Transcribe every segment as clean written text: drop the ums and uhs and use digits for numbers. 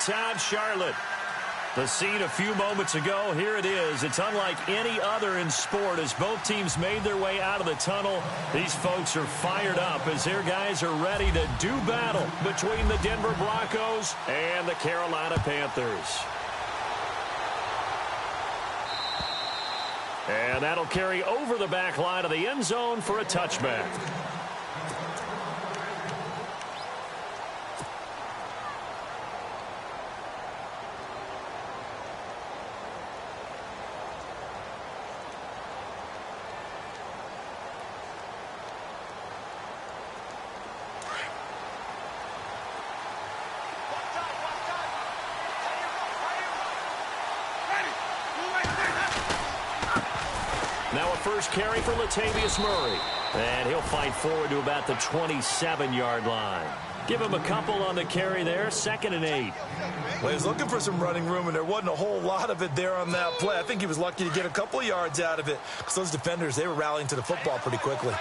downtown Charlotte. The scene a few moments ago, here it is. It's unlike any other in sport as both teams made their way out of the tunnel. These folks are fired up as their guys are ready to do battle between the Denver Broncos and the Carolina Panthers. And that'll carry over the back line of the end zone for a touchback. Now a first carry for Latavius Murray. And he'll fight forward to about the 27-yard line. Give him a couple on the carry there, 2nd and 8. Well, he was looking for some running room, and there wasn't a whole lot of it there on that play. I think he was lucky to get a couple of yards out of it because those defenders, they were rallying to the football pretty quickly.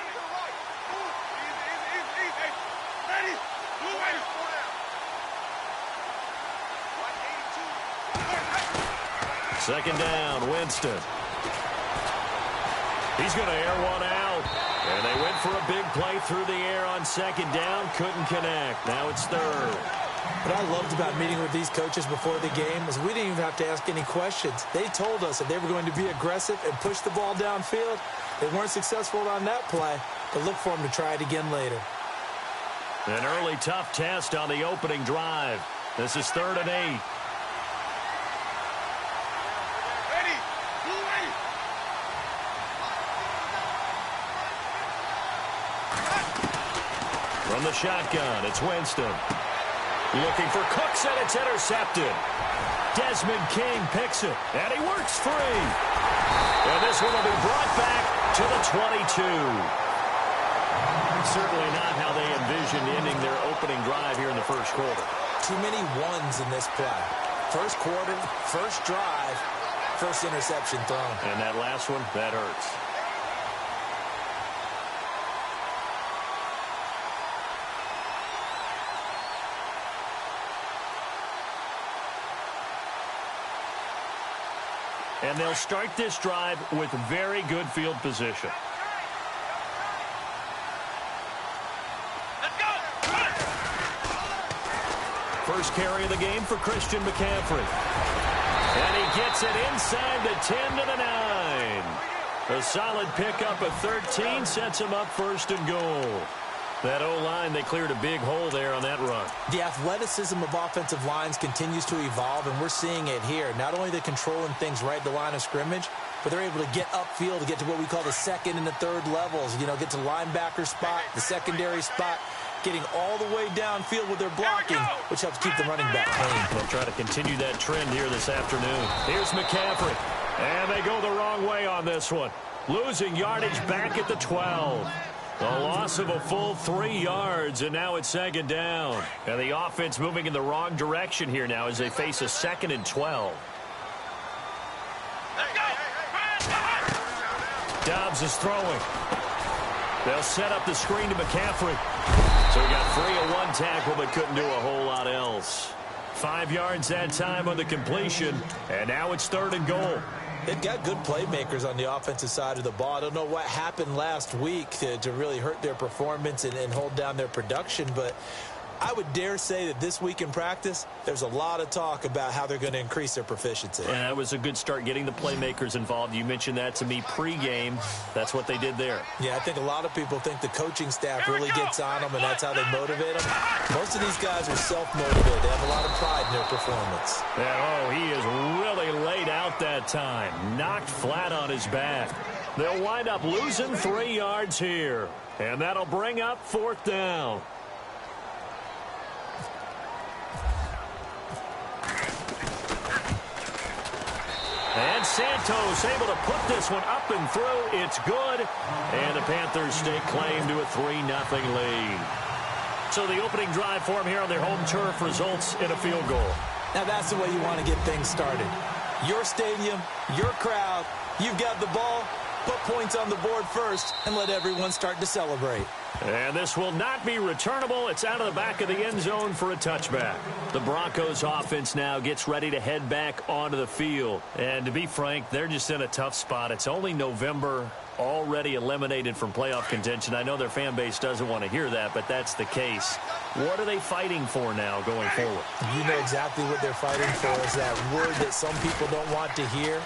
Second down, Winston. He's going to air one out. And they went for a big play through the air on second down. Couldn't connect. Now it's third. What I loved about meeting with these coaches before the game was we didn't even have to ask any questions. They told us that they were going to be aggressive and push the ball downfield. They weren't successful on that play, but look for them to try it again later. An early tough test on the opening drive. This is 3rd and 8. From the shotgun, it's Winston. Looking for Cooks, and it's intercepted. Desmond King picks it, and he works free. And this one will be brought back to the 22. Certainly not how they envisioned ending their opening drive here in the first quarter. Too many ones in this play. First quarter, first drive, first interception thrown. And that last one, that hurts. And they'll start this drive with very good field position. First carry of the game for Christian McCaffrey. And he gets it inside the 10 to the 9. A solid pickup of 13 sets him up 1st and goal. That O-line, they cleared a big hole there on that run. The athleticism of offensive lines continues to evolve, and we're seeing it here. Not only are they controlling things right at the line of scrimmage, but they're able to get upfield to get to what we call the 2nd and the 3rd levels. You know, get to the linebacker spot, the secondary spot, getting all the way downfield with their blocking, which helps keep the running back clean. They'll try to continue that trend here this afternoon. Here's McCaffrey. And they go the wrong way on this one. Losing yardage back at the 12. A loss of a full 3 yards, and now it's 2nd down. And the offense moving in the wrong direction here now as they face a 2nd and 12. Dobbs is throwing. They'll set up the screen to McCaffrey. So he got free of one tackle but couldn't do a whole lot else. 5 yards that time on the completion, and now it's 3rd and goal. They've got good playmakers on the offensive side of the ball. I don't know what happened last week to really hurt their performance and hold down their production, but I would dare say that this week in practice, there's a lot of talk about how they're going to increase their proficiency. Yeah, it was a good start getting the playmakers involved. You mentioned that to me pregame. That's what they did there. Yeah, I think a lot of people think the coaching staff really gets on them, and that's how they motivate them. Most of these guys are self-motivated. They have a lot of pride in their performance. Yeah, he is really laid out that time. Knocked flat on his back. They'll wind up losing 3 yards here. And that'll bring up 4th down. And Santos able to put this one up and through. It's good. And the Panthers stake claim to a 3-0 lead. So the opening drive for them here on their home turf results in a field goal. Now that's the way you want to get things started. Your stadium, your crowd, you've got the ball. put points on the board first, and let everyone start to celebrate. And this will not be returnable. It's out of the back of the end zone for a touchback. The Broncos offense now gets ready to head back onto the field. And to be frank, they're just in a tough spot. It's only November, already eliminated from playoff contention. I know their fan base doesn't want to hear that, but that's the case. What are they fighting for now going forward? You know exactly what they're fighting for. Is that word that some people don't want to hear,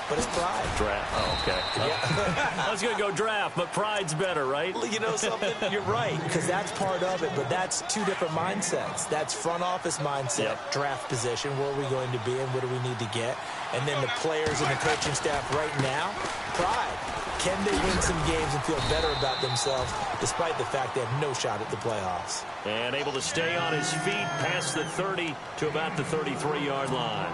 but it's pride. Draft. Oh, okay. Yeah. I was going to go draft, but pride's better, right? You know something? You're right, because that's part of it, but that's two different mindsets. That's front office mindset, draft position, where are we going to be and what do we need to get? And then the players and the coaching staff right now, pride. Can they win some games and feel better about themselves despite the fact they have no shot at the playoffs? And able to stay on his feet past the 30 to about the 33-yard line.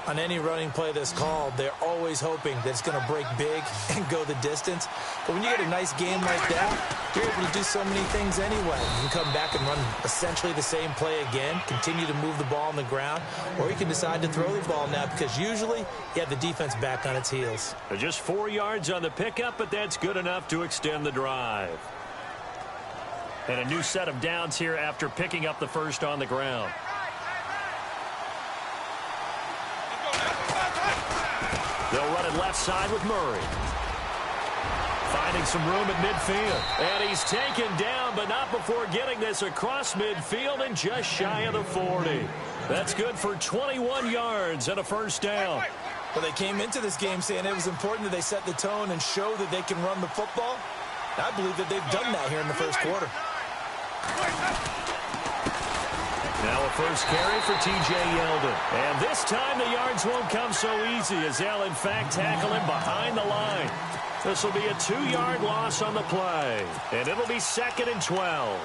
On any running play that's called, they're always hoping that it's going to break big and go the distance. But when you get a nice game like that, you're able to do so many things anyway. You can come back and run essentially the same play again, continue to move the ball on the ground, or you can decide to throw the ball now because usually you have the defense back on its heels. Just 4 yards on the pickup, but that's good enough to extend the drive. And a new set of downs here after picking up the first on the ground. They'll run it left side with Murray. Finding some room at midfield. And he's taken down, but not before getting this across midfield and just shy of the 40. That's good for 21 yards and a first down. Well, they came into this game saying it was important that they set the tone and show that they can run the football. I believe that they've done that here in the first quarter. Now a first carry for T.J. Yeldon. And this time the yards won't come so easy as they'll, in fact, tackle him behind the line. This will be a 2-yard loss on the play. And it'll be 2nd and 12.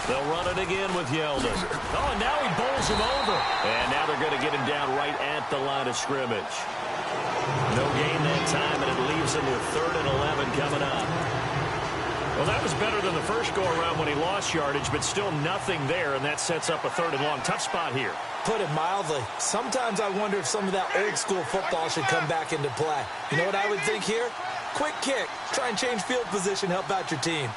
They'll run it again with Yeldon. Oh, and now he bowls him over. And now they're going to get him down right at the line of scrimmage. No gain that time, and it leaves him with 3rd and 11 coming up. Well, that was better than the first go-around when he lost yardage, but still nothing there, and that sets up a 3rd and long. Tough spot here. Put it mildly. Sometimes I wonder if some of that old-school football should come back into play. You know what I would think here? Quick kick. Try and change field position, help out your team.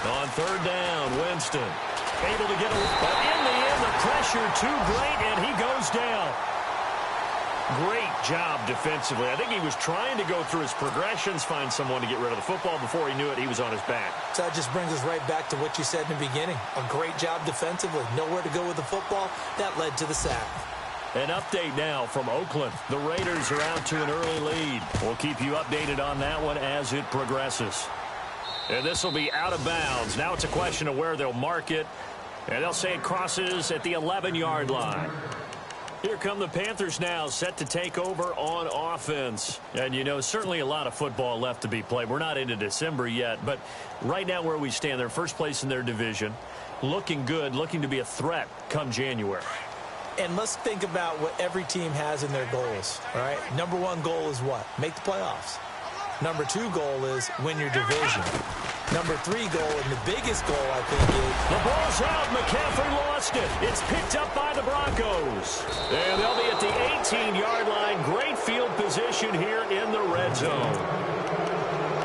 On 3rd down, Winston able to get a... But in the end, the pressure too great, and he goes down. Great job defensively. I think he was trying to go through his progressions, find someone to get rid of the football. Before he knew it, he was on his back. So that just brings us right back to what you said in the beginning. A great job defensively. Nowhere to go with the football. That led to the sack. An update now from Oakland. The Raiders are out to an early lead. We'll keep you updated on that one as it progresses. And this will be out of bounds. Now it's a question of where they'll mark it. And they'll say it crosses at the 11-yard line. Here come the Panthers now, set to take over on offense. And, you know, certainly a lot of football left to be played. We're not into December yet, but right now where we stand, they're first place in their division. Looking good, looking to be a threat come January. And let's think about what every team has in their goals, all right? Number 1 goal is what? Make the playoffs. Number 2 goal is win your division. Number 3 goal, and the biggest goal, I think, is... The ball's out. McCaffrey lost it. It's picked up by the Broncos. And they'll be at the 18-yard line. Great field position here in the red zone.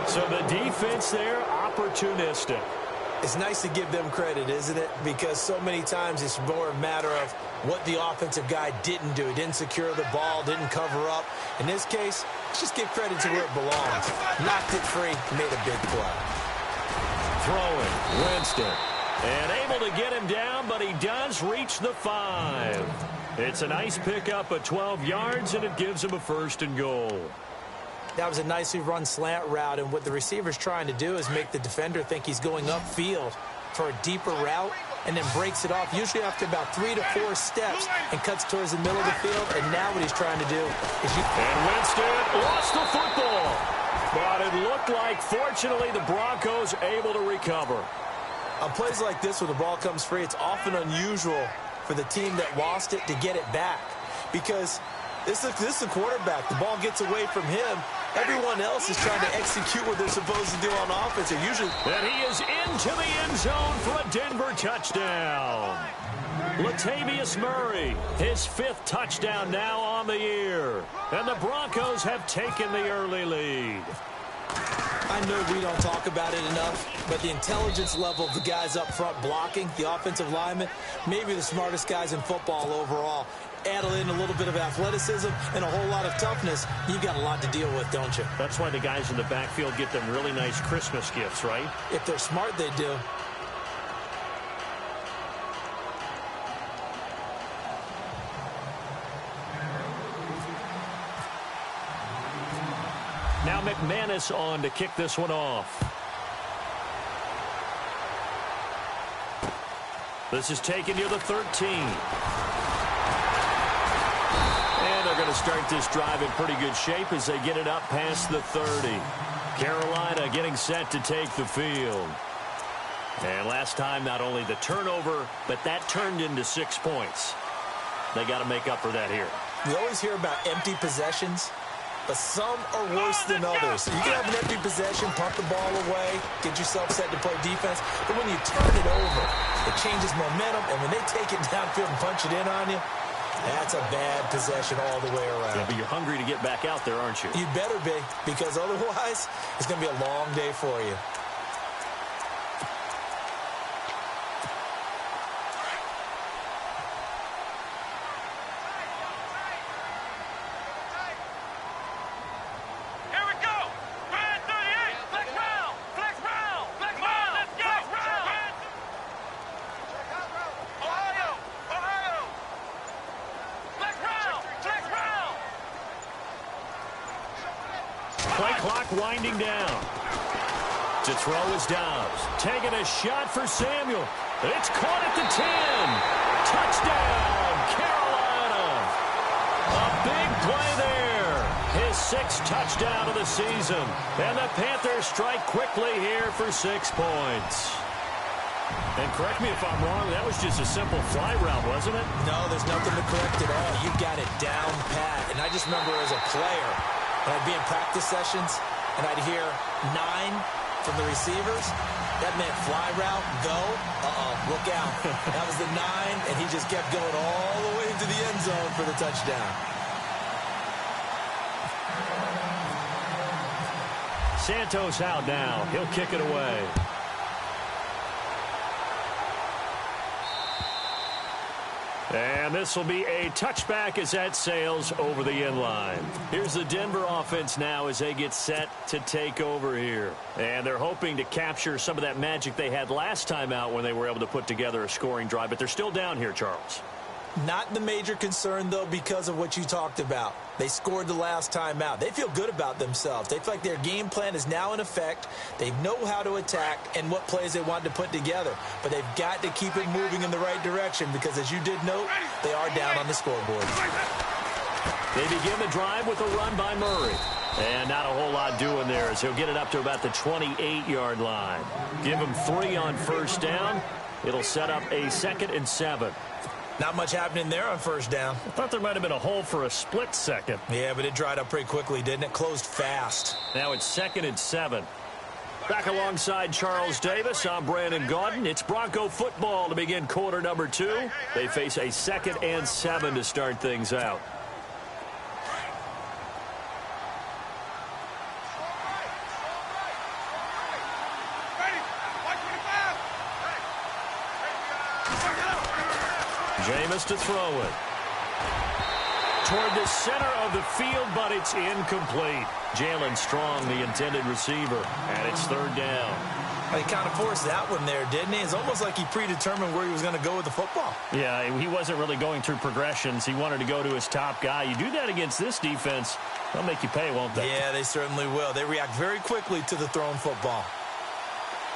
So the defense there, opportunistic. It's nice to give them credit, isn't it? Because so many times it's more a matter of what the offensive guy didn't do. He didn't secure the ball, didn't cover up. In this case, let's just give credit to where it belongs. Knocked it free, made a big play. Throwing, Winston. And able to get him down, but he does reach the 5. It's a nice pickup of 12 yards, and it gives him a 1st and goal. That was a nicely run slant route, and what the receiver's trying to do is make the defender think he's going upfield for a deeper route, and then breaks it off, usually after about 3 to 4 steps, and cuts towards the middle of the field. And now what he's trying to do is And Winston lost the football. But it looked like, fortunately, the Broncos able to recover. On plays like this, where the ball comes free, it's often unusual for the team that lost it to get it back. Because this is the quarterback. The ball gets away from him. Everyone else is trying to execute what they're supposed to do on offense. They're usually... And he is into the end zone for a Denver touchdown. Latavius Murray, his 5th touchdown now on the year. And the Broncos have taken the early lead. I know we don't talk about it enough, but the intelligence level of the guys up front blocking, the offensive linemen, maybe the smartest guys in football overall. Add in a little bit of athleticism and a whole lot of toughness, you've got a lot to deal with, don't you? That's why the guys in the backfield get them really nice Christmas gifts, right? If they're smart, they do. Now McManus on to kick this one off. This is taken near the 13. And they're going to start this drive in pretty good shape as they get it up past the 30. Carolina getting set to take the field. And last time, not only the turnover, but that turned into 6 points. They got to make up for that here. We always hear about empty possessions, but some are worse than others. You can have an empty possession, punt the ball away, get yourself set to play defense, but when you turn it over, it changes momentum, and when they take it downfield and punch it in on you, that's a bad possession all the way around. Yeah, but you're hungry to get back out there, aren't you? You better be, because otherwise, it's going to be a long day for you. Play clock winding down. To throw is Dobbs. Taking a shot for Samuel. It's caught at the 10. Touchdown, Carolina. A big play there. His 6th touchdown of the season. And the Panthers strike quickly here for 6 points. And correct me if I'm wrong, that was just a simple fly route, wasn't it? No, there's nothing to correct at all. You've got it down pat. And I just remember as a player, when I'd be in practice sessions, and I'd hear 9 from the receivers, that meant fly route, go, look out. That was the 9, and he just kept going all the way into the end zone for the touchdown. Santos out now. He'll kick it away. And this will be a touchback as that sails over the end line. Here's the Denver offense now as they get set to take over here. And they're hoping to capture some of that magic they had last time out when they were able to put together a scoring drive. But they're still down here, Charles. Not the major concern, though, because of what you talked about. They scored the last time out. They feel good about themselves. They feel like their game plan is now in effect. They know how to attack and what plays they want to put together. But they've got to keep it moving in the right direction because, as you did note, they are down on the scoreboard. They begin the drive with a run by Murray. And not a whole lot doing there as he'll get it up to about the 28-yard line. Give him 3 on first down. It'll set up a 2nd and 7. Not much happening there on first down. I thought there might have been a hole for a split second. Yeah, but it dried up pretty quickly, didn't it? Closed fast. Now it's 2nd and 7. Back alongside Charles Davis, I'm Brandon Gaudin. It's Bronco football to begin quarter number 2. They face a 2nd and 7 to start things out. Jameis to throw it. Toward the center of the field, but it's incomplete. Jalen Strong, the intended receiver, and it's 3rd down. He kind of forced that one there, didn't he? It's almost like he predetermined where he was going to go with the football. Yeah, he wasn't really going through progressions. He wanted to go to his top guy. You do that against this defense, they'll make you pay, won't they? Yeah, they certainly will. They react very quickly to the thrown football.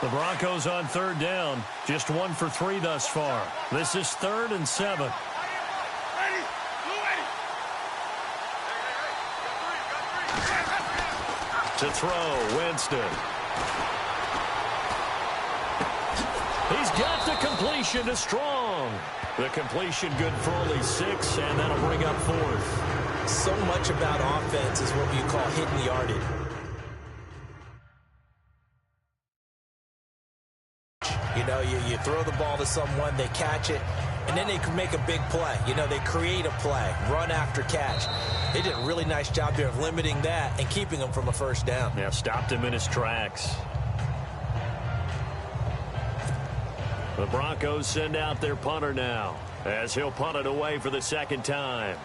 The Broncos on third down. Just 1 for 3 thus far. This is 3rd and 7. To throw, Winston. He's got the completion to Strong. The completion good for only 6, and that'll bring up 4th. So much about offense is what you call hidden yardage. You know, you throw the ball to someone, they catch it, and then they can make a big play. You know, they create a play, run after catch. They did a really nice job there of limiting that and keeping him from a first down. Yeah, stopped him in his tracks. The Broncos send out their punter now, as he'll punt it away for the 2nd time.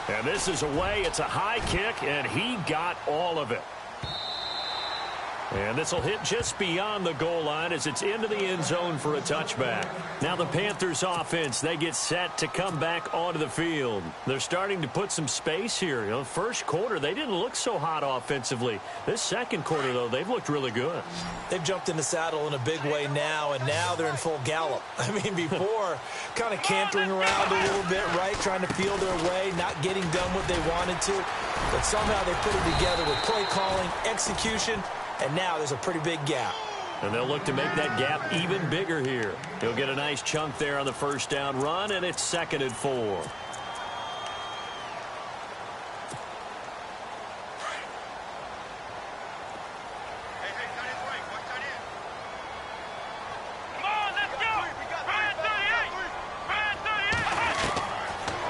And this is away. It's a high kick, and he got all of it. And this will hit just beyond the goal line as it's into the end zone for a touchback. Now the Panthers offense, they get set to come back onto the field. They're starting to put some space here. You know, first quarter, they didn't look so hot offensively. This second quarter, though, they've looked really good. They've jumped in the saddle in a big way now, and now they're in full gallop. I mean, before, kind of cantering around a little bit, right, trying to feel their way, not getting done what they wanted to. But somehow they put it together with play calling, execution, and now there's a pretty big gap. And they'll look to make that gap even bigger here. He'll get a nice chunk there on the first down run, and it's 2nd and 4.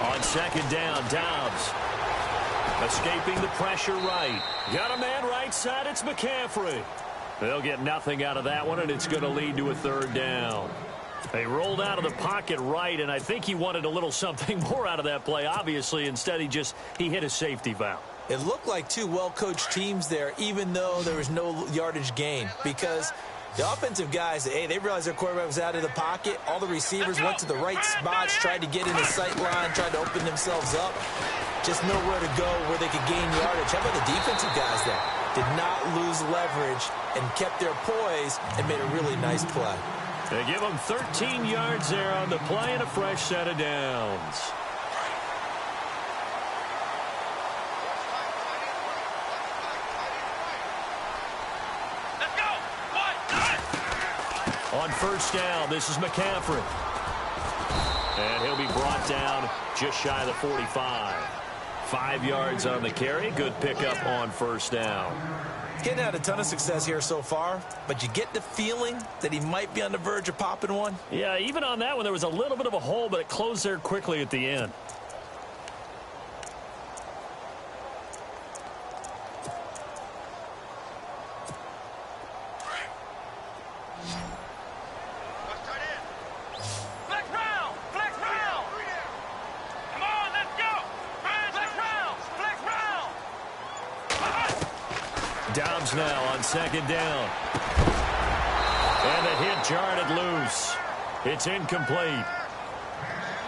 On 2nd down, Dobbs. Escaping the pressure right. Got a man right side. It's McCaffrey. They'll get nothing out of that one, and it's going to lead to a 3rd down. They rolled out of the pocket right, and I think he wanted a little something more out of that play. Obviously, instead, he hit a safety valve. It looked like two well-coached teams there, even though there was no yardage gain, because the offensive guys, hey, they realized their quarterback was out of the pocket. All the receivers went to the right spots, tried to get in the sight line, tried to open themselves up. Just nowhere to go where they could gain yardage. How about the defensive guys there? Did not lose leverage and kept their poise and made a really nice play. They give them 13 yards there on the play and a fresh set of downs. On first down, this is McCaffrey. And he'll be brought down just shy of the 45. 5 yards on the carry. Good pickup on first down. Getting had a ton of success here so far, but you get the feeling that he might be on the verge of popping one. Yeah, even on that one, there was a little bit of a hole, but it closed there quickly at the end. Dobbs now on 2nd down. And the hit jarred it loose. It's incomplete.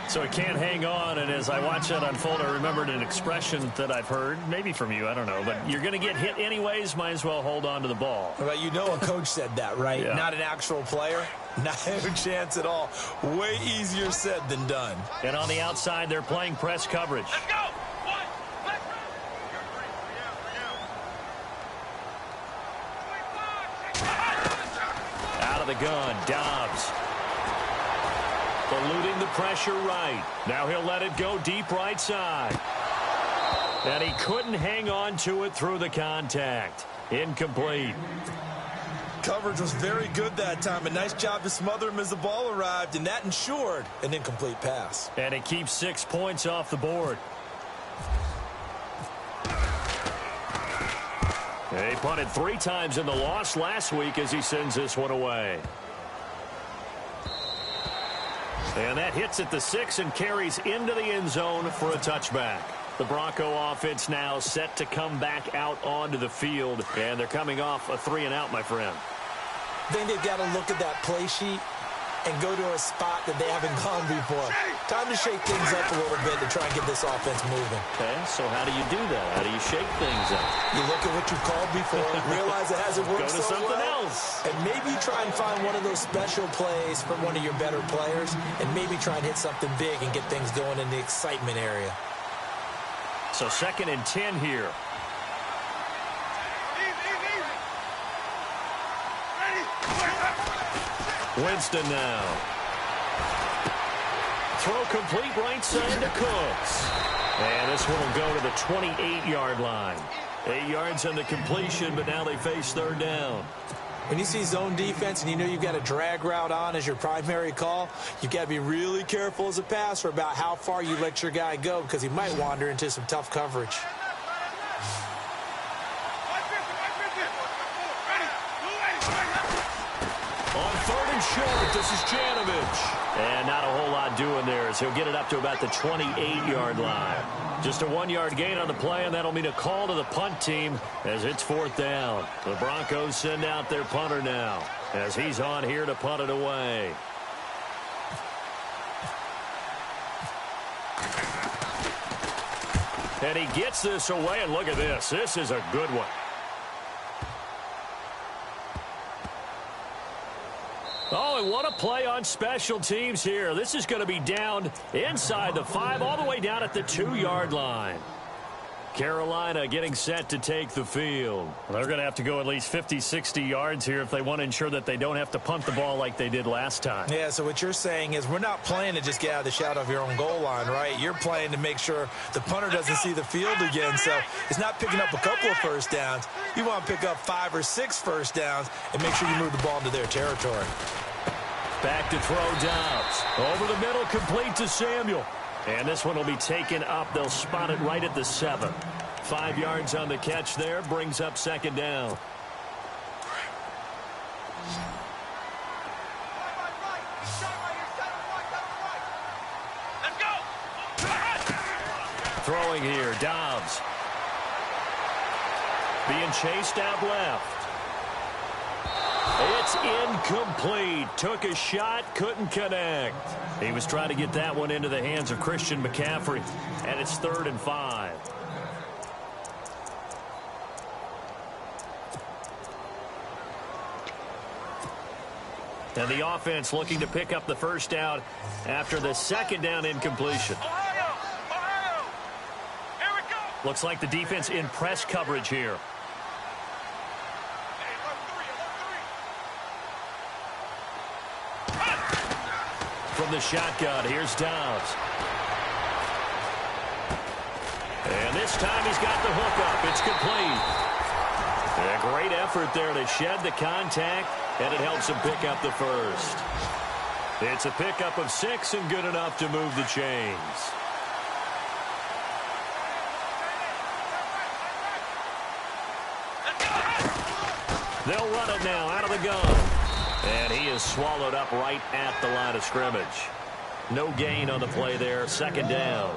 So it can't hang on, and as I watch that unfold, I remembered an expression that I've heard, maybe from you, I don't know, but you're going to get hit anyways, might as well hold on to the ball. Well, you know a coach said that, right? Yeah. Not an actual player. Not a chance at all. Way easier said than done. And on the outside, they're playing press coverage. Let's go! Out of the gun, Dobbs. Eluding the pressure right. Now he'll let it go deep right side. And he couldn't hang on to it through the contact. Incomplete. Coverage was very good that time. A nice job to smother him as the ball arrived, and that ensured an incomplete pass. And it keeps 6 points off the board. He punted 3 times in the loss last week as he sends this one away. And that hits at the 6 and carries into the end zone for a touchback. The Bronco offense now set to come back out onto the field, and they're coming off a 3-and-out, my friend. I think they've got to look at that play sheet and go to a spot that they haven't gone before. Time to shake things up a little bit to try and get this offense moving. Okay, so how do you do that? How do you shake things up? You look at what you've called before, realize it hasn't worked Go to so something well, else. and maybe try and find one of those special plays from one of your better players, and maybe try and hit something big and get things going in the excitement area. So 2nd and 10 here. Winston now. Throw complete right side to Cooks. And this one will go to the 28-yard line. 8 yards on the completion, but now they face 3rd down. When you see zone defense and you know you've got a drag route on as your primary call, you've got to be really careful as a passer about how far you let your guy go because he might wander into some tough coverage. On 3rd and short, this is Janovich. And not a whole lot doing there as he'll get it up to about the 28-yard line. Just a 1-yard gain on the play, and that'll mean a call to the punt team as it's 4th down. The Broncos send out their punter now as he's on here to punt it away. And he gets this away, and look at this. This is a good one. Oh, and what a play on special teams here. This is going to be down inside the 5, all the way down at the 2-yard line. Carolina getting set to take the field. They're going to have to go at least 50, 60 yards here if they want to ensure that they don't have to punt the ball like they did last time. Yeah, so what you're saying is we're not playing to just get out of the shadow of your own goal line, right? You're playing to make sure the punter doesn't see the field again. So it's not picking up a couple of first downs. You want to pick up 5 or 6 first downs and make sure you move the ball into their territory. Back to throw Dobbs. Over the middle, complete to Samuel. And this one will be taken up. They'll spot it right at the 7. 5 yards on the catch there. Brings up 2nd down. Throwing here, Dobbs. Being chased out left. It's incomplete. Took a shot, couldn't connect. He was trying to get that one into the hands of Christian McCaffrey, and it's 3rd and 5. And the offense looking to pick up the first down after the 2nd down incompletion. Ohio! Here we go! Looks like the defense in press coverage here. From the shotgun, here's Dobbs. And this time he's got the hook up. It's complete. A great effort there to shed the contact, and it helps him pick up the first. It's a pickup of 6 and good enough to move the chains. They'll run it now out of the gun. And he is swallowed up right at the line of scrimmage. No gain on the play there. 2nd down.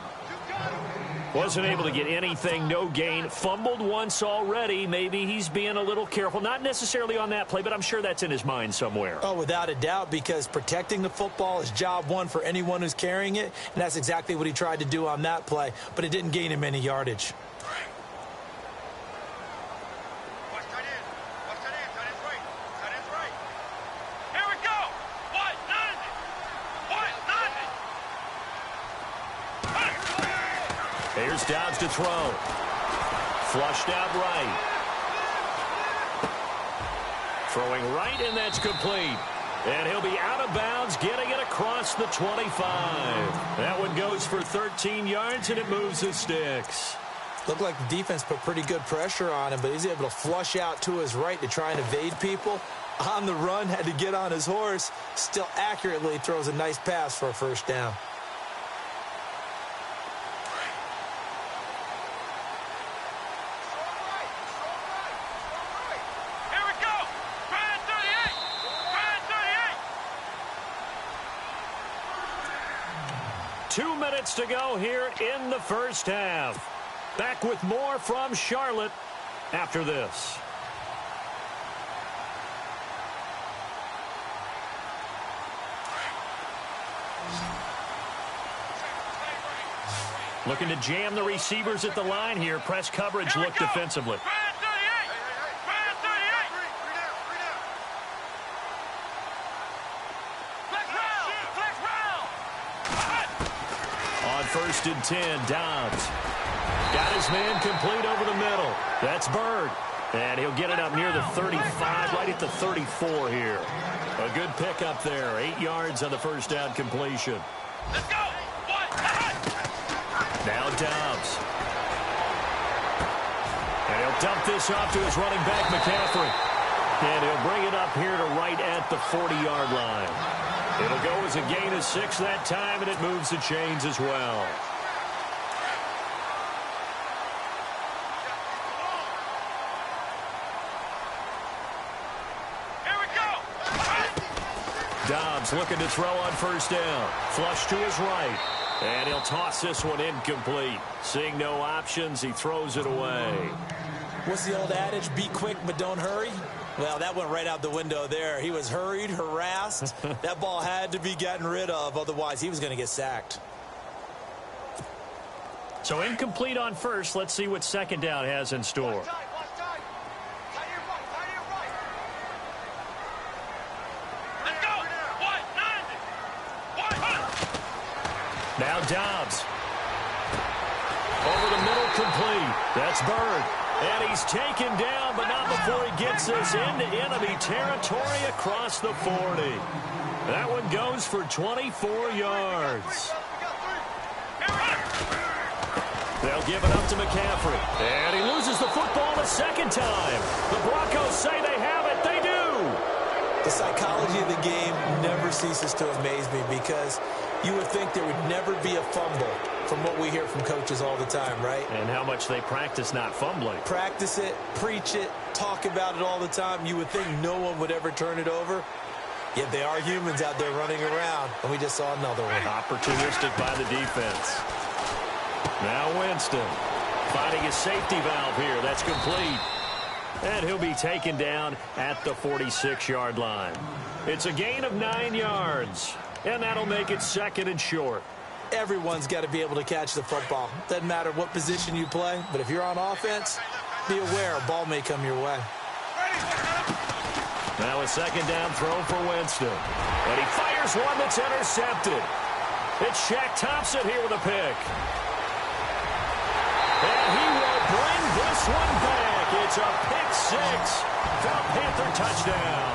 Wasn't able to get anything. No gain. Fumbled once already. Maybe he's being a little careful. Not necessarily on that play, but I'm sure that's in his mind somewhere. Oh, without a doubt, because protecting the football is job one for anyone who's carrying it. And that's exactly what he tried to do on that play. But it didn't gain him any yardage. Here's Dobbs to throw. Flushed out right. Throwing right, and that's complete. And he'll be out of bounds, getting it across the 25. That one goes for 13 yards, and it moves the sticks. Looked like the defense put pretty good pressure on him, but he's able to flush out to his right to try and evade people. On the run, had to get on his horse. Still accurately throws a nice pass for a first down. Here we go! Try 38! Try 38! 2 minutes to go here in the first half. Back with more from Charlotte after this. Looking to jam the receivers at the line here. Press coverage look defensively. On 1st and 10, Dobbs. Got his man complete over the middle. That's Bird. And he'll get it up near the 35, right at the 34 here. A good pick up there. 8 yards on the first down completion. Let's go. Now Dobbs. And he'll dump this off to his running back, McCaffrey. And he'll bring it up here to right at the 40-yard line. It'll go as a gain of 6 that time, and it moves the chains as well. Dobbs looking to throw on 1st down. Flush to his right. And he'll toss this one incomplete. Seeing no options, he throws it away. What's the old adage? Be quick, but don't hurry. Well, that went right out the window there. He was hurried, harassed. That ball had to be gotten rid of. Otherwise, he was going to get sacked. So incomplete on 1st. Let's see what 2nd down has in store. Now Dobbs. Over the middle, complete. That's Bird. And he's taken down, but not before he gets this into enemy territory across the 40. That one goes for 24 yards. They'll give it up to McCaffrey. And he loses the football a 2nd time. The Broncos say they have it. They do. The psychology of the game never ceases to amaze me because you would think there would never be a fumble from what we hear from coaches all the time, right? And how much they practice not fumbling. Practice it, preach it, talk about it all the time. You would think no one would ever turn it over. Yet they are humans out there running around, and we just saw another one. Opportunistic by the defense. Now Winston finding his safety valve here. That's complete. And he'll be taken down at the 46-yard line. It's a gain of 9 yards. And that'll make it 2nd and short. Everyone's got to be able to catch the football. Doesn't matter what position you play, but if you're on offense, be aware a ball may come your way. Now a 2nd down throw for Winston. And he fires one that's intercepted. It's Shaq Thompson here with a pick. And he will bring this one back. It's a pick 6 for a Panther touchdown.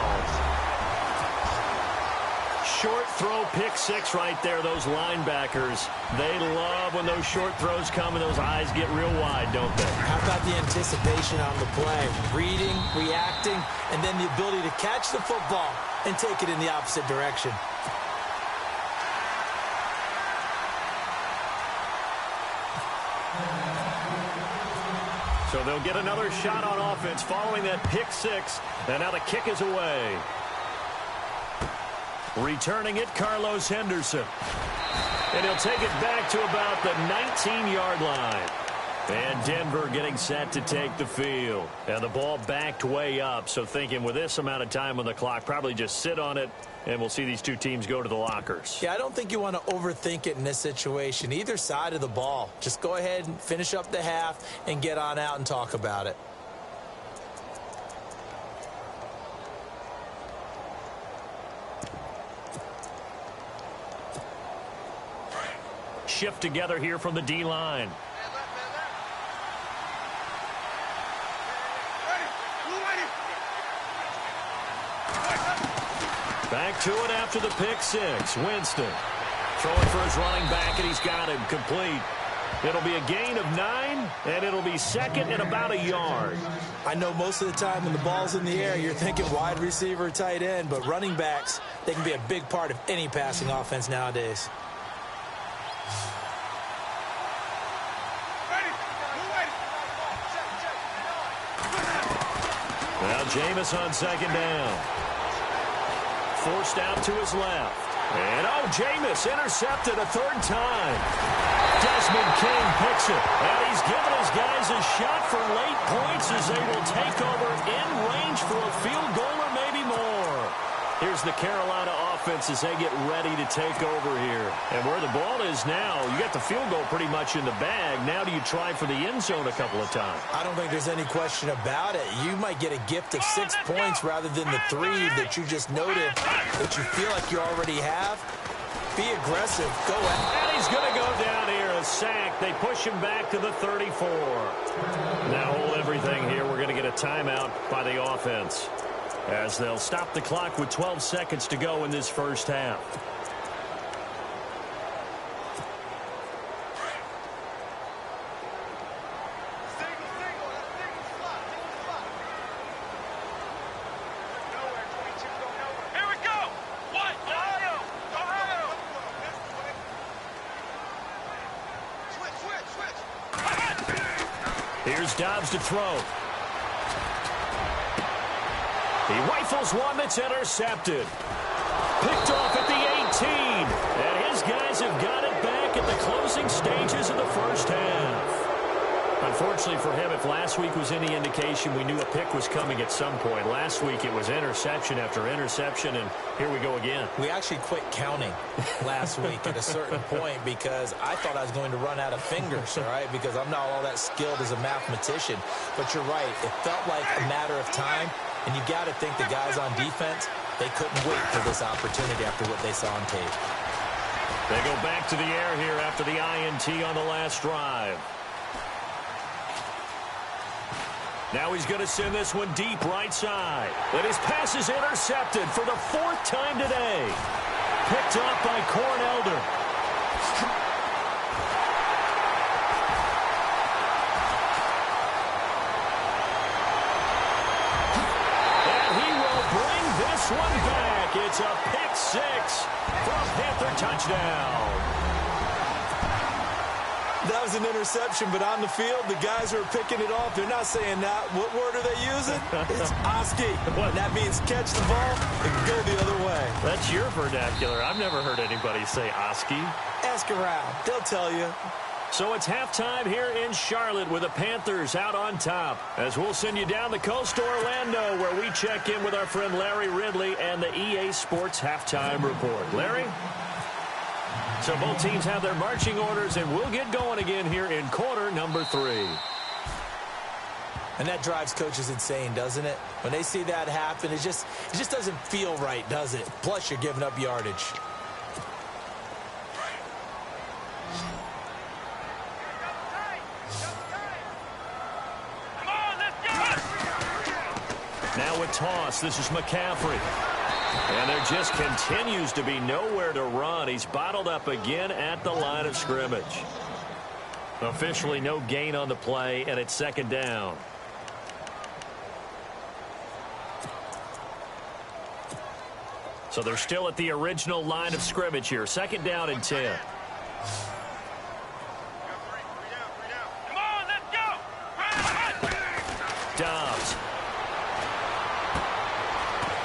Short throw, pick 6 right there. Those linebackers, they love when those short throws come and those eyes get real wide, don't they? How about the anticipation on the play? Reading, reacting, and then the ability to catch the football and take it in the opposite direction. So they'll get another shot on offense following that pick 6, and now the kick is away. Returning it, Carlos Henderson. And he'll take it back to about the 19-yard line. And Denver getting set to take the field. And the ball backed way up, so thinking with this amount of time on the clock, probably just sit on it, and we'll see these two teams go to the lockers. Yeah, I don't think you want to overthink it in this situation. Either side of the ball. Just go ahead and finish up the half and get on out and talk about it. Shift together here from the D-line. Back to it after the pick 6. Winston throwing for his running back, and he's got him complete. It'll be a gain of 9, and it'll be 2nd and about a yard. I know most of the time when the ball's in the air, you're thinking wide receiver, tight end, but running backs, they can be a big part of any passing offense nowadays. Now Jameis on 2nd down. Forced out to his left. And, Jameis intercepted a 3rd time. Desmond King picks it. And he's given his guys a shot for late points as they will take over in range for a field goal or maybe more. Here's the Carolina offense as they get ready to take over here. And where the ball is now, you got the field goal pretty much in the bag. Now do you try for the end zone a couple of times? I don't think there's any question about it. You might get a gift of 6 points rather than the 3 that you just noted that you feel like you already have. Be aggressive. Go ahead. And he's going to go down here, a sack. They push him back to the 34. Now hold everything here. We're going to get a timeout by the offense, as they'll stop the clock with 12 seconds to go in this first half. Here we go. What? Ohio. Switch. Here's Dobbs to throw. He rifles one that's intercepted. Picked off at the 18. And his guys have got it back at the closing stages of the first half. Unfortunately for him, if last week was any indication, we knew a pick was coming at some point. Last week it was interception after interception, and here we go again. We actually quit counting last week at a certain point because I thought I was going to run out of fingers, all right, because I'm not all that skilled as a mathematician. But you're right. It felt like a matter of time. And you got to think the guys on defense, they couldn't wait for this opportunity after what they saw on tape. They go back to the air here after the INT on the last drive. Now he's going to send this one deep right side. And his pass is intercepted for the 4th time today. Picked up by Cornelder. One back. It's a pick 6 for a Panther touchdown. That was an interception, but on the field, the guys who are picking it off, they're not saying that. What word are they using? It's Oski. That means catch the ball and go the other way. That's your vernacular. I've never heard anybody say Oski. Ask around. They'll tell you. So it's halftime here in Charlotte with the Panthers out on top. As we'll send you down the coast to Orlando, where we check in with our friend Larry Ridley and the EA Sports Halftime Report. Larry? So both teams have their marching orders, and we'll get going again here in quarter number 3. And that drives coaches insane, doesn't it? When they see that happen, it just doesn't feel right, does it? Plus, you're giving up yardage. Now a toss. This is McCaffrey. And there just continues to be nowhere to run. He's bottled up again at the line of scrimmage. Officially no gain on the play, and it's 2nd down. So they're still at the original line of scrimmage here. 2nd down and 10. Come on, let's go. Dobbs.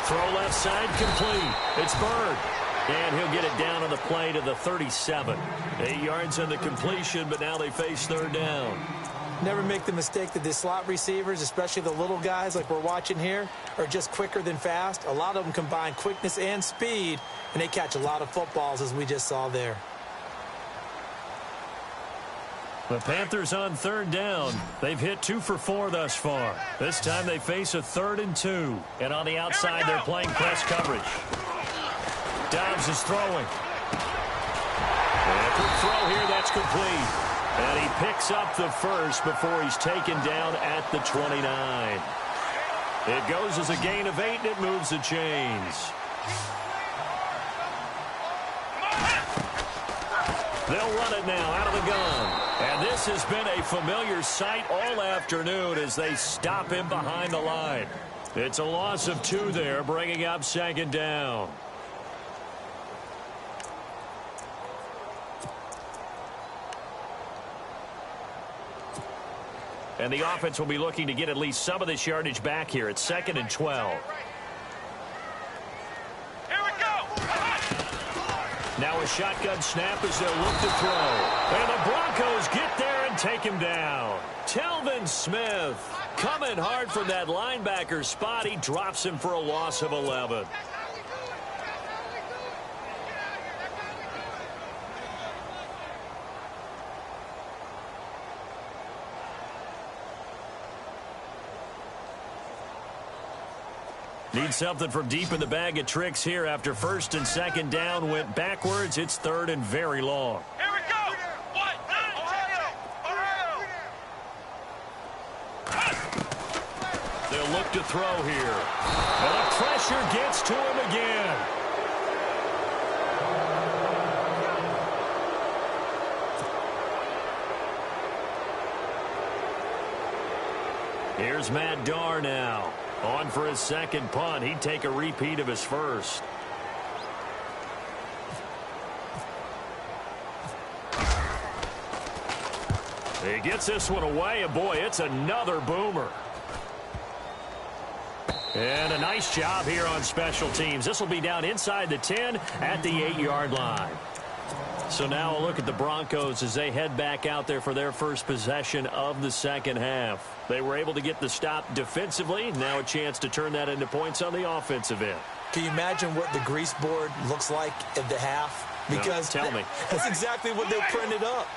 Throw left side complete. It's Bird. And he'll get it down on the play to the 37. 8 yards on the completion, but now they face 3rd down. Never make the mistake that the slot receivers, especially the little guys like we're watching here, are just quicker than fast. A lot of them combine quickness and speed, and they catch a lot of footballs, as we just saw there. The Panthers on 3rd down. They've hit 2 for 4 thus far. This time they face a 3rd and 2. And on the outside, they're playing press coverage. Dobbs is throwing. And a quick throw here, that's complete. And he picks up the first before he's taken down at the 29. It goes as a gain of 8, and it moves the chains. They'll run it now out of the gun. And this has been a familiar sight all afternoon as they stop him behind the line. It's a loss of 2 there, bringing up 2nd down. And the offense will be looking to get at least some of this yardage back here. It's 2nd and 12. Here we go. Now a shotgun snap as they'll look to throw. And the Broncos get there and take him down. Telvin Smith coming hard from that linebacker spot. He drops him for a loss of 11. Need something from deep in the bag of tricks here after first and second down went backwards. It's third and very long. Here we go. What? Ohio. They'll look to throw here. And the pressure gets to him again. Here's Matt Darr now. On for his second punt. He'd take a repeat of his first. He gets this one away, and boy, it's another boomer. And a nice job here on special teams. This will be down inside the 10 at the 8-yard line. So now a look at the Broncos as they head back out there for their first possession of the second half. They were able to get the stop defensively. Now a chance to turn that into points on the offensive end. Can you imagine what the grease board looks like at the half? Because no, tell me. That's exactly what they printed up.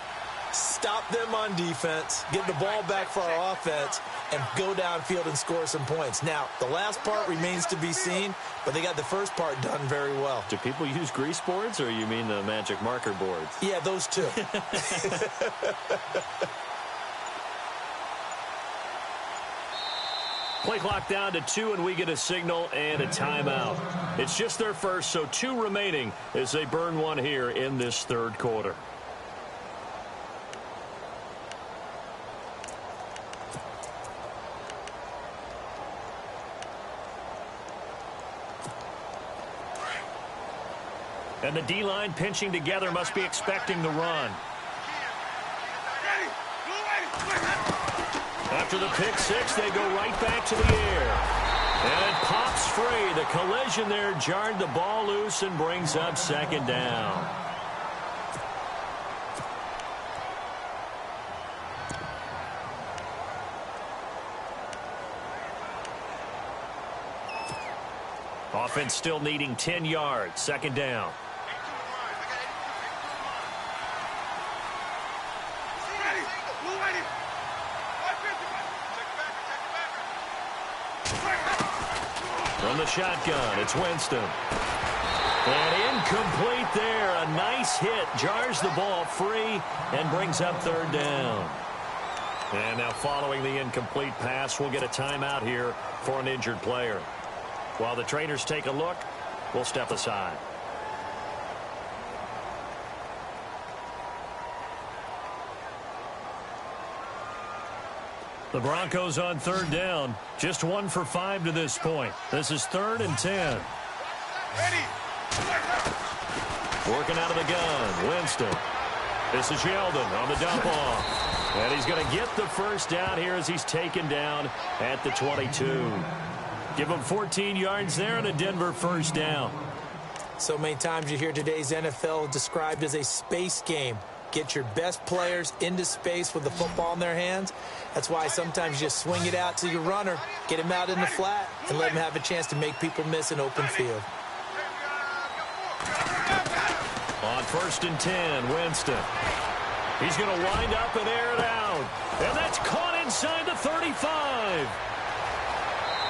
Stop them on defense, get the ball back for our offense, and go downfield and score some points. Now, the last part remains to be seen, but they got the first part done very well. Do people use grease boards, or you mean the magic marker boards? Yeah, those two. Play clock down to 2, and we get a signal and a timeout. It's just their first, so 2 remaining as they burn one here in this third quarter. And the D-line pinching together must be expecting the run. After the pick six, they go right back to the air. And it pops free. The collision there jarred the ball loose and brings up second down. Offense still needing 10 yards. Second down. From the shotgun, it's Winston. And incomplete there. A nice hit. Jars the ball free and brings up third down. And now following the incomplete pass, we'll get a timeout here for an injured player. While the trainers take a look, we'll step aside. The Broncos on third down. Just 1 for 5 to this point. This is 3rd and 10. Working out of the gun, Winston. This is Sheldon on the dump off. And he's going to get the first down here as he's taken down at the 22. Give him 14 yards there and a Denver first down. So many times you hear today's NFL described as a space game. Get your best players into space with the football in their hands. That's why sometimes you just swing it out to your runner, get him out in the flat, and let him have a chance to make people miss an open field. On 1st and 10, Winston. He's going to wind up and air it out. And that's caught inside the 35.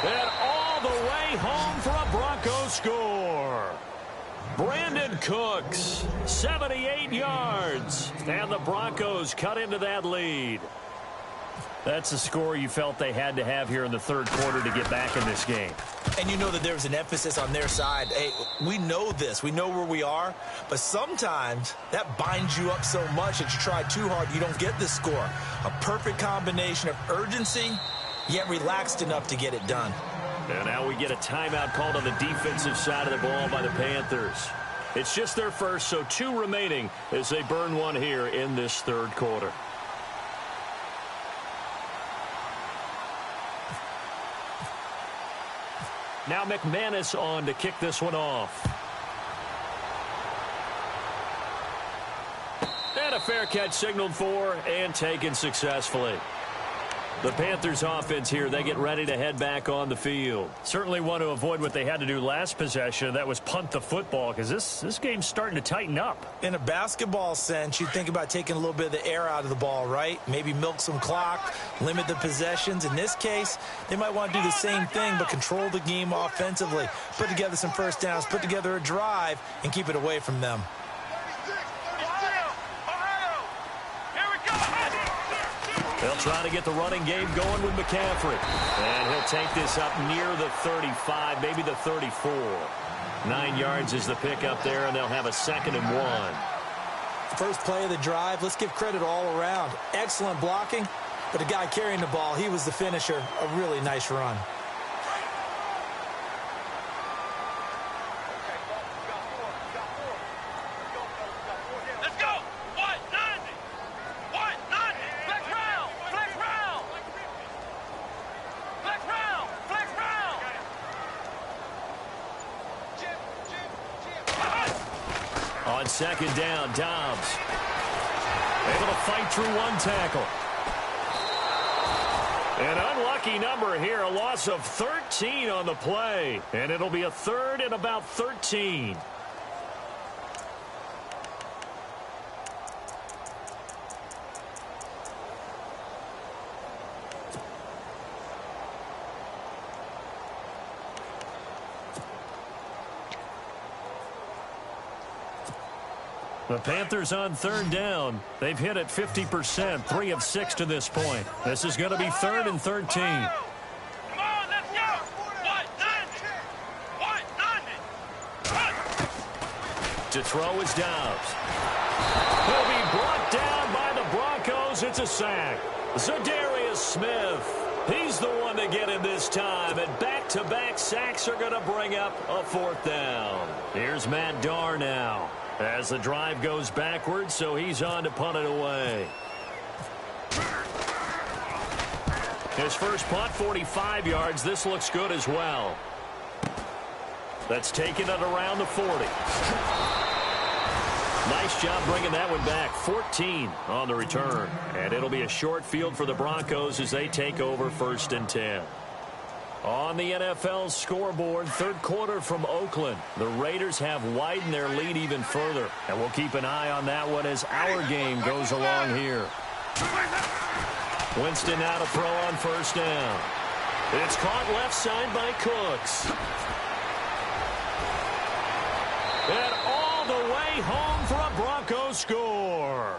And all the way home for a Broncos score. Brandon Cooks, 78 yards. And the Broncos cut into that lead. That's the score you felt they had to have here in the third quarter to get back in this game. And you know that there's an emphasis on their side. Hey, we know this. We know where we are. But sometimes that binds you up so much that you try too hard, you don't get the score. A perfect combination of urgency, yet relaxed enough to get it done. And now we get a timeout called on the defensive side of the ball by the Panthers. It's just their first, so 2 remaining as they burn one here in this third quarter. Now McManus on to kick this one off. And a fair catch signaled for and taken successfully. The Panthers offense here, they get ready to head back on the field. Certainly want to avoid what they had to do last possession. That was punt the football, because this game's starting to tighten up. In a basketball sense, you think about taking a little bit of the air out of the ball, right? Maybe milk some clock, limit the possessions. In this case, they might want to do the same thing, but control the game offensively. Put together some first downs, put together a drive, and keep it away from them. They'll try to get the running game going with McCaffrey. And he'll take this up near the 35, maybe the 34. 9 yards is the pickup there, and they'll have a 2nd and 1. First play of the drive, let's give credit all around. Excellent blocking, but the guy carrying the ball, he was the finisher. A really nice run. On 2nd down, Dobbs able to fight through 1 tackle. An unlucky number here, a loss of 13 on the play, and it'll be a 3rd and about 13. The Panthers on 3rd down. They've hit it 50%, 3 of 6 to this point. This is going to be 3rd and 13. Come on, let's go. To throw is Dobbs. He'll be brought down by the Broncos. It's a sack. Zadarius Smith. He's the one to get him this time, and back-to-back sacks are going to bring up a 4th down. Here's Matt Darr now, as the drive goes backwards, so he's on to punt it away. His first punt, 45 yards. This looks good as well. That's taken it around the 40. Nice job bringing that one back. 14 on the return. And it'll be a short field for the Broncos as they take over 1st and 10. On the NFL scoreboard, 3rd quarter from Oakland. The Raiders have widened their lead even further. And we'll keep an eye on that one as our game goes along here. Winston now to throw on 1st down. It's caught left side by Cooks. And all the way home for a Broncos score.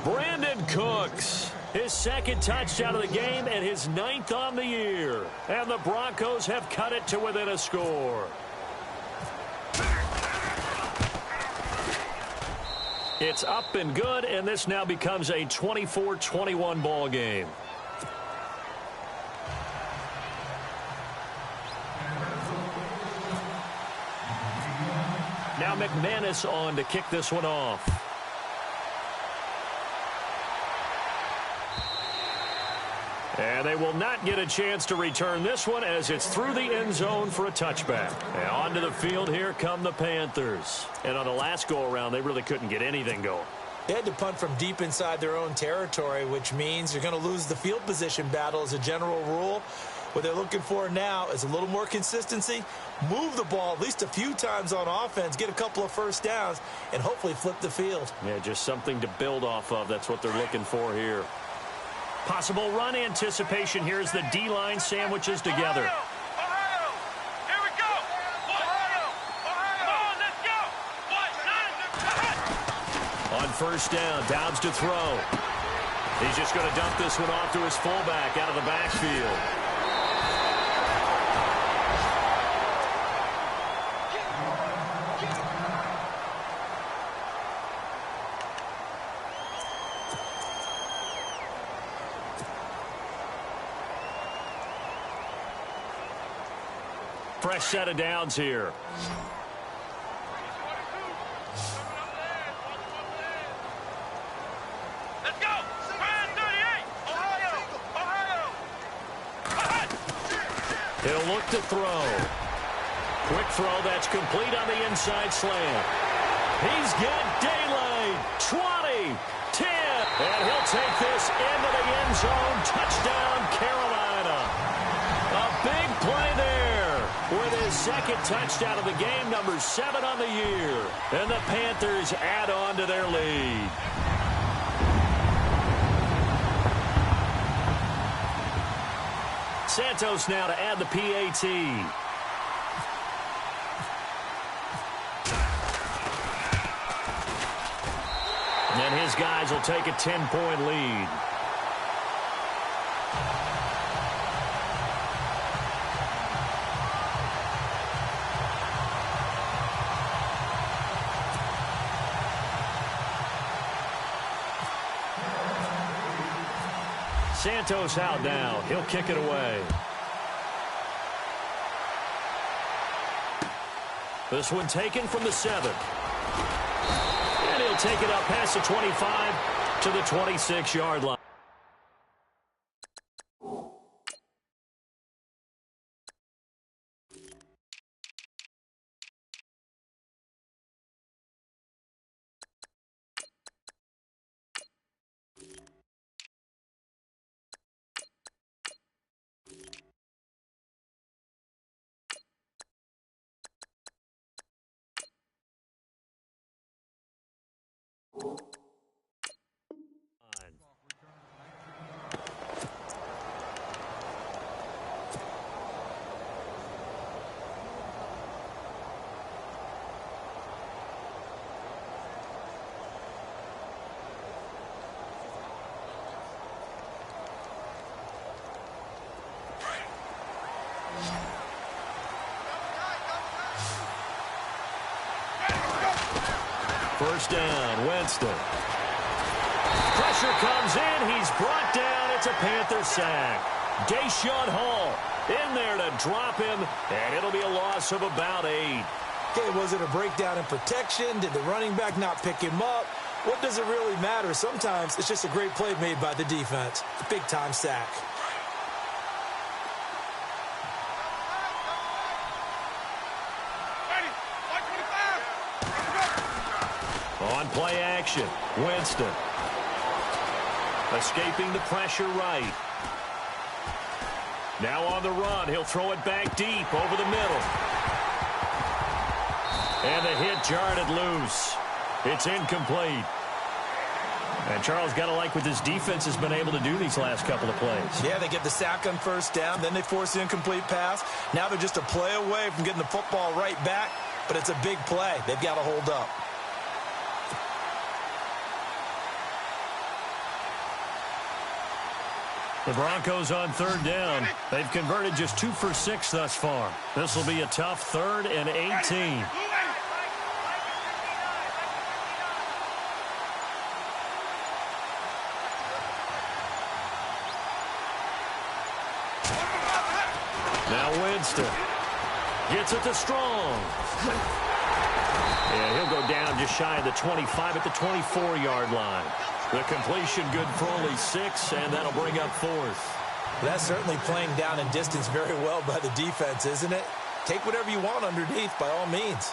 Brandon Cooks, his 2nd touchdown of the game and his 9th on the year. And the Broncos have cut it to within a score. It's up and good, and this now becomes a 24-21 ball game. Now McManus on to kick this one off. And they will not get a chance to return this one as it's through the end zone for a touchback. And onto the field, here come the Panthers. And on the last go-around, they really couldn't get anything going. They had to punt from deep inside their own territory, which means you're going to lose the field position battle as a general rule. What they're looking for now is a little more consistency, move the ball at least a few times on offense, get a couple of first downs, and hopefully flip the field. Yeah, just something to build off of. That's what they're looking for here. Possible run anticipation here as the D-line sandwiches together. Ohio! Here we go! Ohio! Come on, let's go! On 1st down, Dobbs to throw. He's just going to dump this one off to his fullback out of the backfield. Fresh set of downs here. Let's go! Brand 38! Ohio! Ohio! He'll look to throw. Quick throw that's complete on the inside slant. He's got daylight. 20, 10. And he'll take this into the end zone. Touchdown, Carolina. A big play there with his second touchdown of the game, number 7 on the year. And the Panthers add on to their lead. Santos now to add the PAT. And his guys will take a 10-point lead. Santos out now. He'll kick it away. This one taken from the 7. And he'll take it up past the 25 to the 26-yard line. First down, Winston. Pressure comes in. He's brought down. It's a Panther sack. Deshaun Hall in there to drop him, and it'll be a loss of about 8. Okay, was it a breakdown in protection? Did the running back not pick him up? What does it really matter? Sometimes it's just a great play made by the defense. Big-time sack. On play action, Winston. Escaping the pressure right. Now on the run, he'll throw it back deep over the middle. And the hit jarred it loose. It's incomplete. And Charles, got to like what this defense has been able to do these last couple of plays. Yeah, they get the sack on first down, then they force the incomplete pass. Now they're just a play away from getting the football right back, but it's a big play. They've got to hold up. The Broncos on third down. They've converted just 2 for 6 thus far. This will be a tough 3rd and 18. Now Winston gets it to Strong. Yeah, he'll go down just shy of the 25 at the 24-yard line. The completion good for only 6, and that'll bring up 4th. That's certainly playing down in distance very well by the defense, isn't it? Take whatever you want underneath, by all means.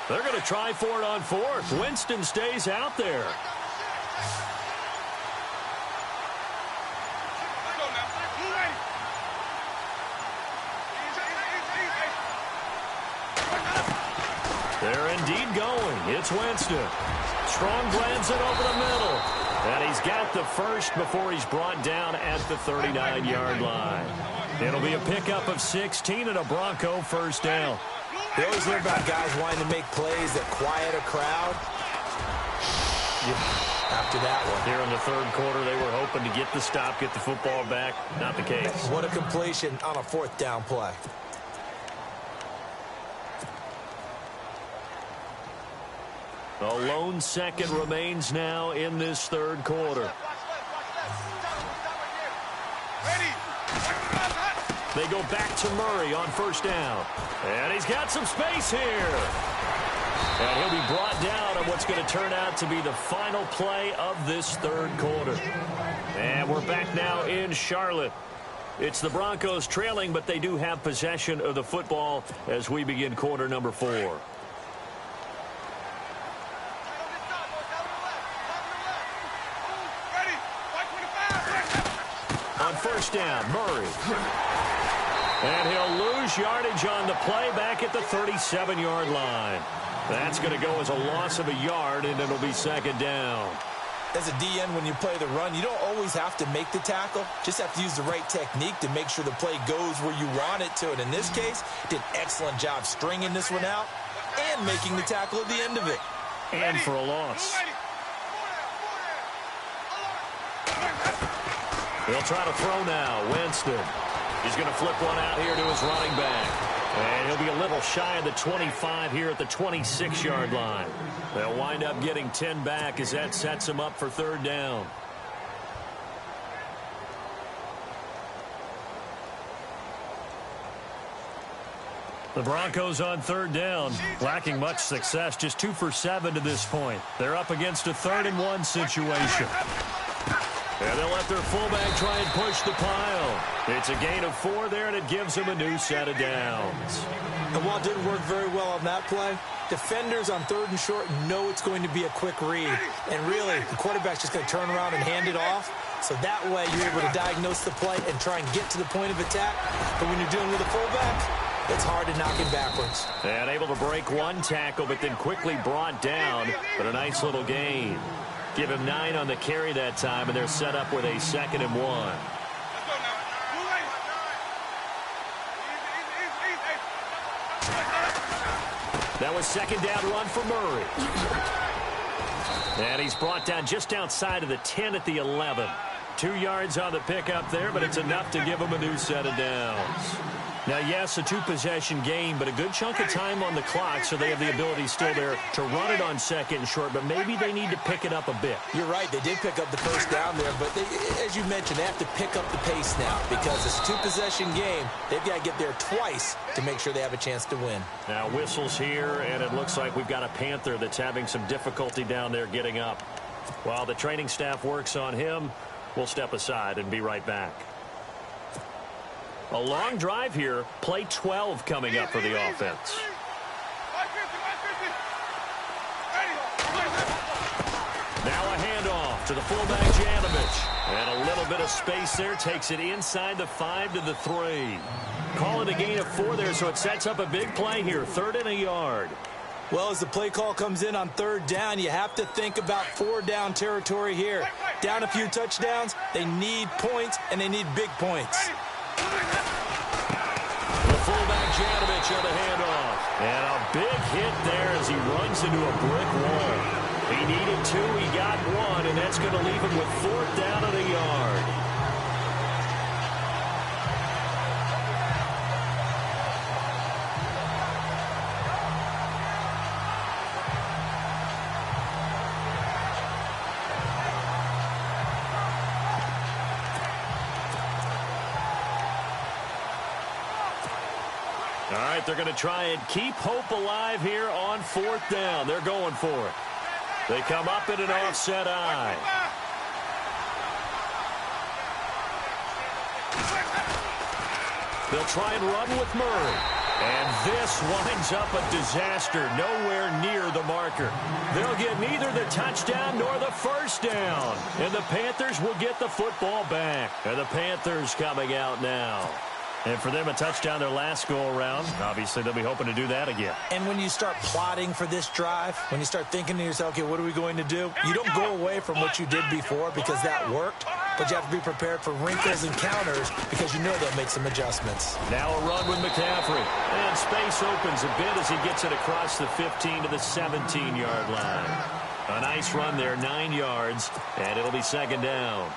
They're going to try for it on 4th. Winston stays out there. They're indeed going. It's Winston. Strong blends it over the middle. And he's got the first before he's brought down at the 39-yard line. It'll be a pickup of 16 and a Bronco first down. We always hear about guys wanting to make plays that quiet a crowd. After that one. Here in the 3rd quarter, they were hoping to get the stop, get the football back. Not the case. What a completion on a 4th down play. A lone second remains now in this 3rd quarter. They go back to Murray on first down. And he's got some space here. And he'll be brought down on what's going to turn out to be the final play of this third quarter. And we're back now in Charlotte. It's the Broncos trailing, but they do have possession of the football as we begin quarter number 4. On first down, Murray. And he'll lose yardage on the play back at the 37-yard line. That's going to go as a loss of a yard, and it'll be second down. As a DN, when you play the run, you don't always have to make the tackle. Just have to use the right technique to make sure the play goes where you want it to. And in this case, did an excellent job stringing this one out and making the tackle at the end of it. And for a loss. They'll try to throw now. Winston. He's going to flip one out here to his running back. And he'll be a little shy of the 25 here at the 26-yard line. They'll wind up getting 10 back as that sets him up for third down. The Broncos on third down, lacking much success, just 2 for 7 to this point. They're up against a 3rd-and-1 situation. And they'll let their fullback try and push the pile. It's a gain of 4 there, and it gives them a new set of downs. And while it didn't work very well on that play, defenders on 3rd and short know it's going to be a quick read. And really, the quarterback's just going to turn around and hand it off. So that way, you're able to diagnose the play and try and get to the point of attack. But when you're dealing with a fullback, it's hard to knock him backwards. And able to break one tackle, but then quickly brought down. But a nice little gain. Give him 9 on the carry that time, and they're set up with a 2nd and 1. That was 2nd down run for Murray. And he's brought down just outside of the 10 at the 11. 2 yards on the pickup there, but it's enough to give him a new set of downs. Now, yes, a 2-possession game, but a good chunk of time on the clock, so they have the ability still there to run it on 2nd and short, but maybe they need to pick it up a bit. You're right. They did pick up the first down there, but as you mentioned, they have to pick up the pace now because it's a 2-possession game. They've got to get there twice to make sure they have a chance to win. Now, whistles here, and it looks like we've got a Panther that's having some difficulty down there getting up. While the training staff works on him, we'll step aside and be right back. A long drive here. Play 12 coming up for the offense. Now a handoff to the fullback, Janovich. And a little bit of space there. Takes it inside the 5 to the 3. Call it a gain of 4 there, so it sets up a big play here. 3rd and a yard. Well, as the play call comes in on 3rd down, you have to think about 4-down territory here. Down a few touchdowns, they need points, and they need big points. The fullback, Janovich, on the handoff. And a big hit there as he runs into a brick wall. He needed 2, he got 1, and that's going to leave him with 4th down and a yard. All right, they're going to try and keep hope alive here on 4th down. They're going for it. They come up in an offset eye. They'll try and run with Murray. And this winds up a disaster, nowhere near the marker. They'll get neither the touchdown nor the first down. And the Panthers will get the football back. And the Panthers coming out now. And for them, a touchdown their last go-around. Obviously, they'll be hoping to do that again. And when you start plotting for this drive, when you start thinking to yourself, okay, what are we going to do? You don't go away from what you did before because that worked, but you have to be prepared for wrinkles and counters because you know they'll make some adjustments. Now a run with McCaffrey. And space opens a bit as he gets it across the 15 to the 17-yard line. A nice run there, 9 yards, and it'll be 2nd down.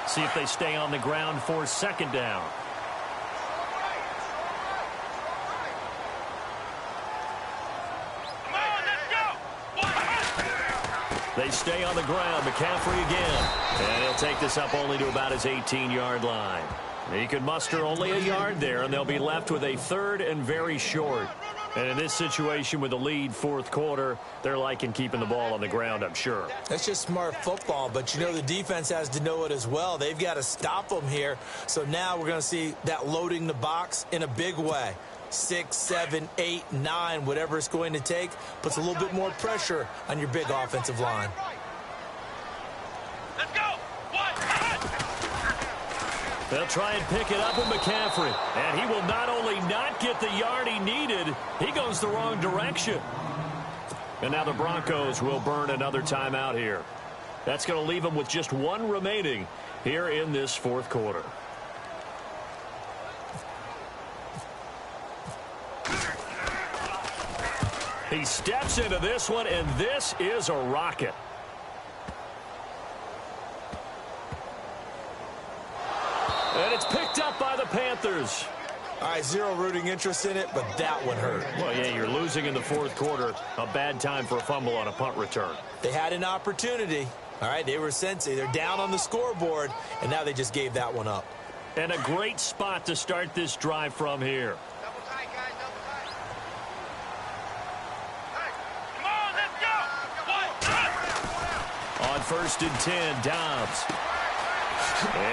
See if they stay on the ground for 2nd down. They They stay on the ground. McCaffrey again. And he'll take this up only to about his 18-yard line. He can muster only a yard there, and they'll be left with a third and very short. And in this situation with the lead fourth quarter, they're liking keeping the ball on the ground, I'm sure. That's just smart football, but you know the defense has to know it as well. They've got to stop them here. So now we're going to see that loading the box in a big way. 6, 7, 8, 9, whatever it's going to take, puts a little bit more pressure on your big offensive line. Let's go. They'll try and pick it up with McCaffrey. And he will not only not get the yard he needed, he goes the wrong direction. And now the Broncos will burn another timeout here. That's going to leave them with just one remaining here in this fourth quarter. He steps into this one, and this is a rocket. And it's picked up by the Panthers. All right, zero rooting interest in it, but that one hurt. Well, yeah, you're losing in the fourth quarter. A bad time for a fumble on a punt return. They had an opportunity. All right, they were sensing. They're down on the scoreboard, and now they just gave that one up. And a great spot to start this drive from here. Double tight, guys. Double tight. Hey, come on, let's go. On first and 10, Dobbs.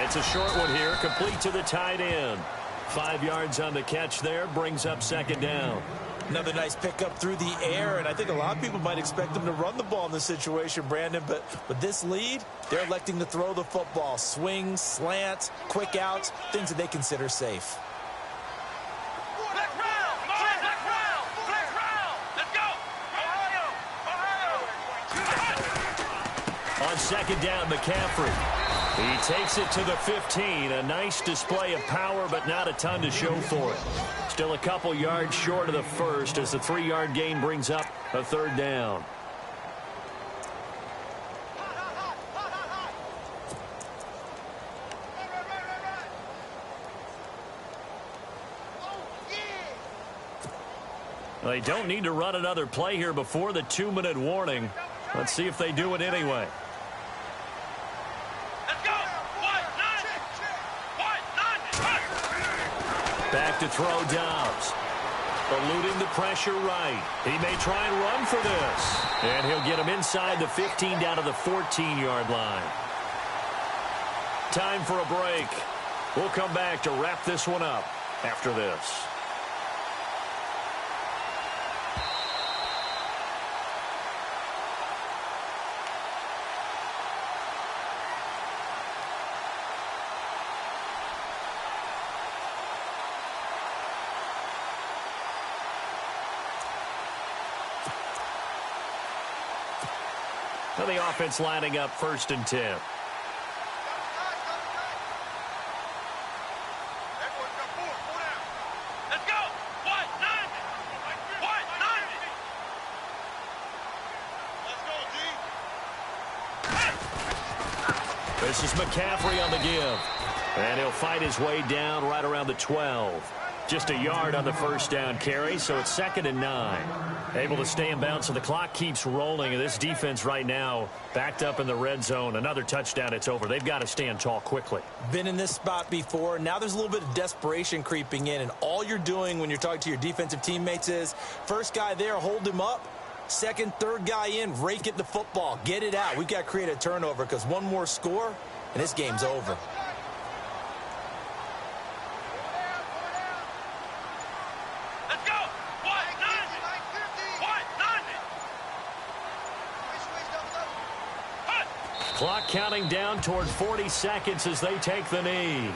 It's a short one here, complete to the tight end. 5 yards on the catch there, brings up second down. Another nice pickup through the air, and I think a lot of people might expect them to run the ball in this situation, Brandon, but with this lead, they're electing to throw the football. Swings, slants, quick outs, things that they consider safe. Let's round. Come on, let's round. Let's round. Let's go. Ohio. On second down, McCaffrey. He takes it to the 15. A nice display of power, but not a ton to show for it. Still a couple yards short of the first as the 3-yard gain brings up a third down. They don't need to run another play here before the 2-minute warning. Let's see if they do it anyway. Back to throw Dobbs. Eluding the pressure right. He may try and run for this. And he'll get him inside the 15 down to the 14-yard line. Time for a break. We'll come back to wrap this one up after this. So the offense lining up first and 10. Let's go. What? 90. What? 90. Let's go, D. This is McCaffrey on the give. And he'll fight his way down right around the 12. Just a yard on the first down carry, so it's 2nd and 9. Able to stay in bounds, so the clock keeps rolling. And this defense right now backed up in the red zone. Another touchdown, it's over. They've got to stand tall quickly. Been in this spot before. Now there's a little bit of desperation creeping in, and all you're doing when you're talking to your defensive teammates is first guy there, hold him up. Second, third guy in, rake it the football. Get it out. We've got to create a turnover because one more score, and this game's over. Clock counting down toward 40 seconds as they take the knee.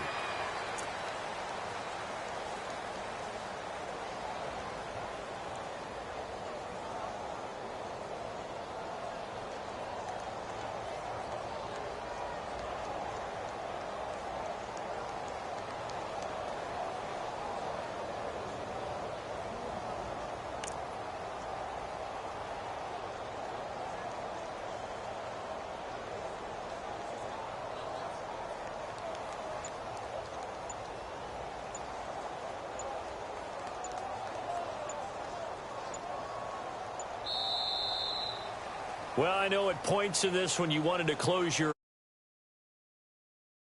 Well, I know at points in this when you wanted to close your